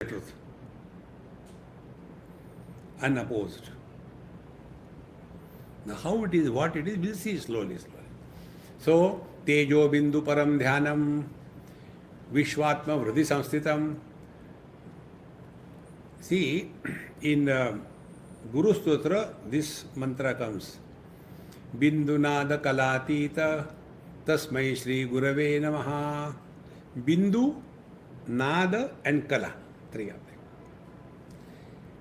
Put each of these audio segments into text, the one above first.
truth. Unopposed. Now how it is, what it is, we'll see slowly. So, Tejo Bindu Param Dhyanam Vishwatma Vriddhi Samsthitam. See, in Guru Stotra, this mantra comes. Bindunada Kalatita Tasmai Shri Gurave Namaha. Bindu, Nada and Kala. Three of them.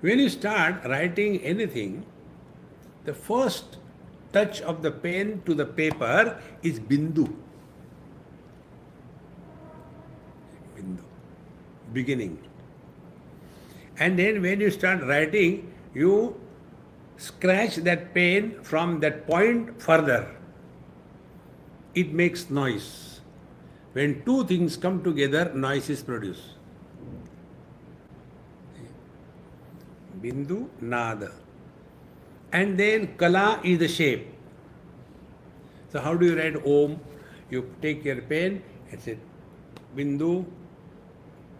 When you start writing anything, the first touch of the pen to the paper is Bindu. Bindu. Beginning. And then when you start writing, you scratch that pen from that point further. It makes noise. When two things come together, noise is produced. Bindu, Nada. And then Kala is the shape. So how do you write Om? You take your pen and say Bindu,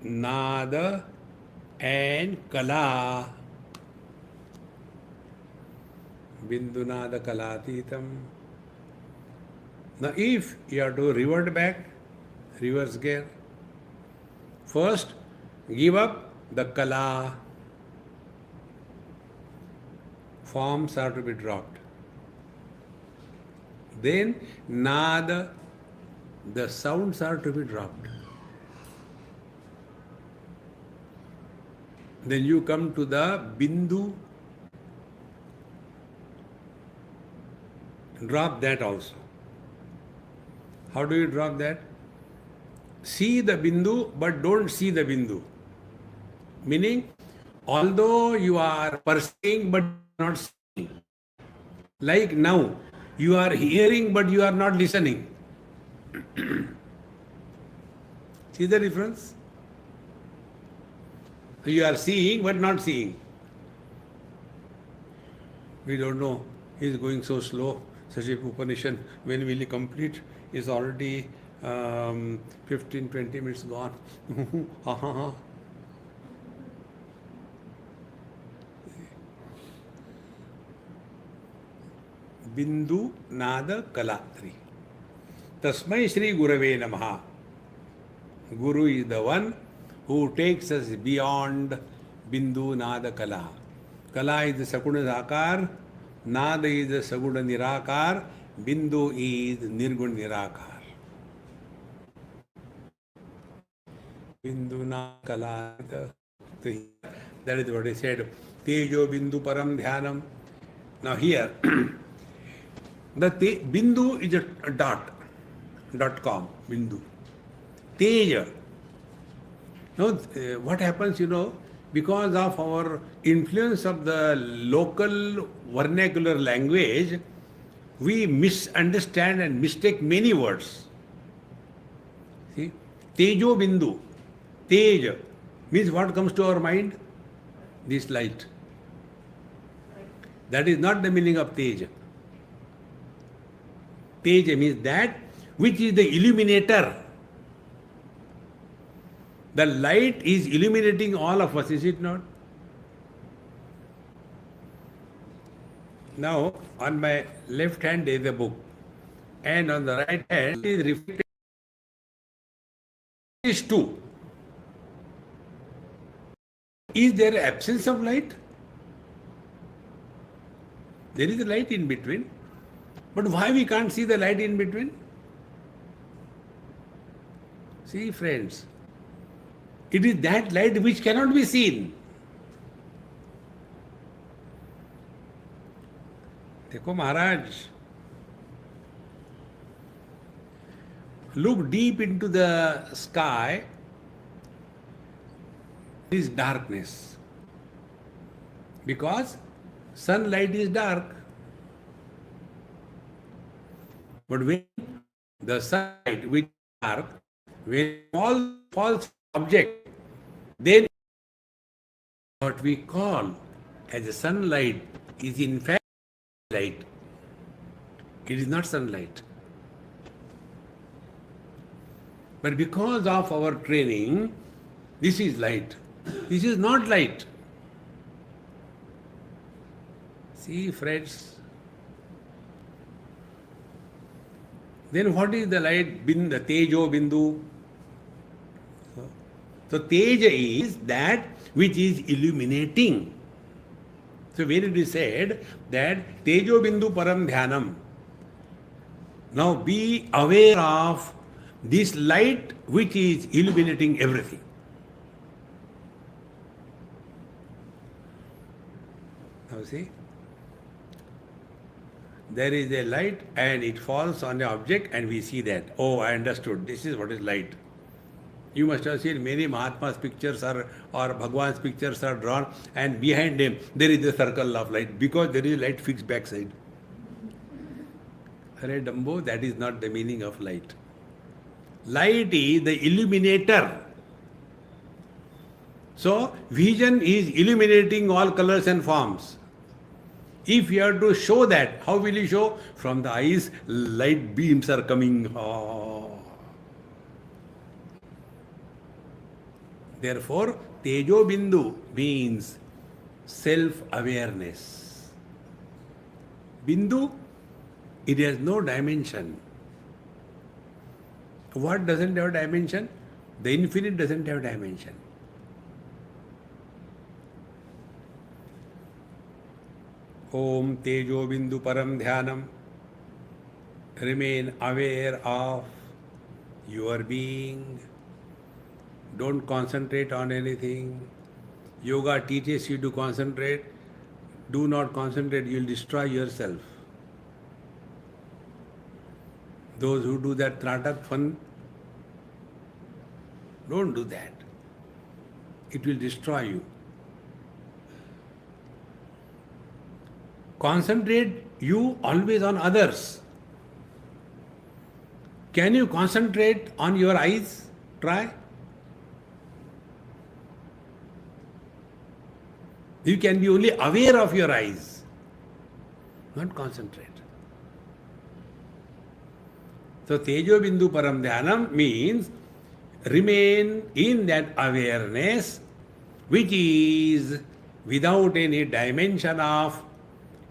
Nada and Kala. Bindu, Nada, Kalatitam. Now if you have to revert back, reverse gear. First, give up the Kala. Forms are to be dropped. Then Nada, the sounds are to be dropped. Then you come to the Bindu, drop that also. How do you drop that? See the Bindu but don't see the Bindu. Meaning, although you are perceiving but not seeing. Like now, you are hearing but you are not listening. See the difference? You are seeing but not seeing. We don't know. He is going so slow. Such a Upanishad, when will he complete? Is already 15-20 minutes gone. Bindu, Nada, Kala, three. Tasmai Shri Gurave Namaha. Guru is the one who takes us beyond Bindu, Nada, Kala. Kala is the Sakuna Sakar, Nada is the Saguna Nirakar, Bindu is Nirgun Nirakar. Bindu, Nada, Kala, three. That is what he said. Tejo Bindu Param Dhyanam. Now here, the Bindu is a dot.com, Bindu. Teja. Now, what happens, because of our influence of the local vernacular language, we misunderstand and mistake many words. See? Tejo Bindu. Teja means what comes to our mind? This light. That is not the meaning of Teja. Teja means that which is the illuminator. The light is illuminating all of us, is it not? Now, on my left hand is a book, and on the right hand is reflected. Is two. Is there absence of light? There is a light in between. But why we can't see the light in between? See, friends, it is that light which cannot be seen. देखो Maharaj, look deep into the sky. There is darkness. Because sunlight is dark. But when the sunlight which is dark, when all false object, then what we call as a sunlight is in fact light. It is not sunlight. But because of our training, this is light. This is not light. See, friends. Then what is the light? The Tejo Bindu. So Teja is that which is illuminating. So when it is said that Tejo Bindu Param Dhyanam, now be aware of this light which is illuminating everything. Now see, there is a light and it falls on the object and we see that. Oh, I understood. This is what is light. You must have seen many Mahatma's pictures or Bhagwan's pictures are drawn and behind them there is a circle of light because there is light fixed backside. Hare Dambo, that is not the meaning of light. Light is the illuminator. So, vision is illuminating all colors and forms. If you have to show that, how will you show? From the eyes, light beams are coming. Oh. Therefore, Tejo Bindu means self-awareness. Bindu, it has no dimension. What doesn't have dimension? The infinite doesn't have dimension. Om Tejo Bindu Param Dhyanam. Remain aware of your being. Don't concentrate on anything. Yoga teaches you to concentrate. Do not concentrate, you will destroy yourself. Those who do that Tratak fun, don't do that. It will destroy you. Concentrate you always on others. Can you concentrate on your eyes? Try. You can be only aware of your eyes, not concentrate. So Tejo Bindu Param Dhyanam means remain in that awareness which is without any dimension of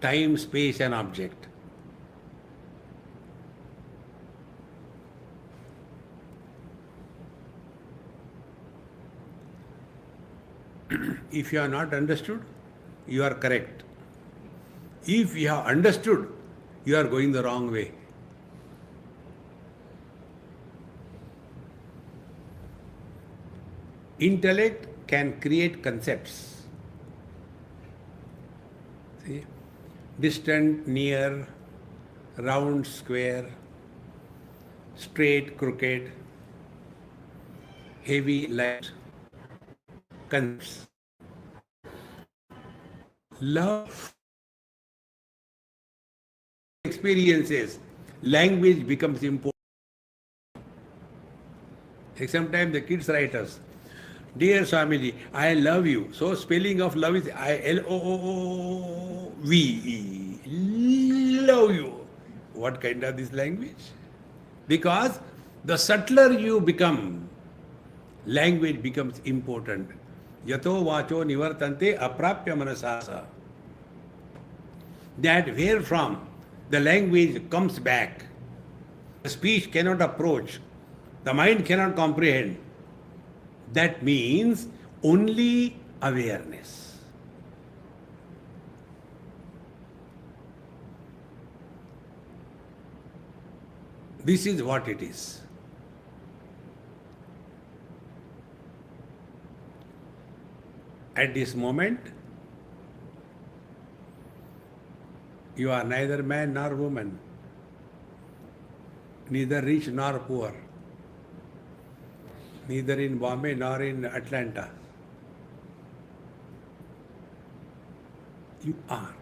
time, space and object. If you are not understood, you are correct. If you have understood, you are going the wrong way. Intellect can create concepts. See? Distant, near, round, square, straight, crooked, heavy, light. Concepts. Love experiences, language becomes important. Like sometimes the kids write us, Dear Swamiji, I love you. So spelling of love is I-L-O-O-V-E. Love you. What kind of this language? Because the subtler you become, language becomes important. Yato vacho nivartante aprapya manasasa. That where from the language comes back. The speech cannot approach. The mind cannot comprehend. That means only awareness. This is what it is. At this moment, you are neither man nor woman, neither rich nor poor, neither in Bombay nor in Atlanta. You are.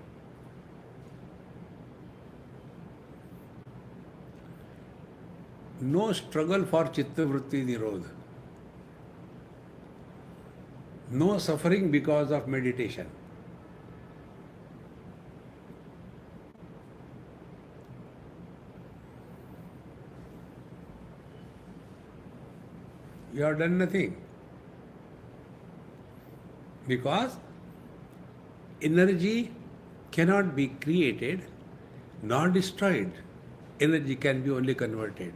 No struggle for Chitta Vritti Nirodha. No suffering because of meditation. You have done nothing. Because energy cannot be created nor destroyed. Energy can be only converted.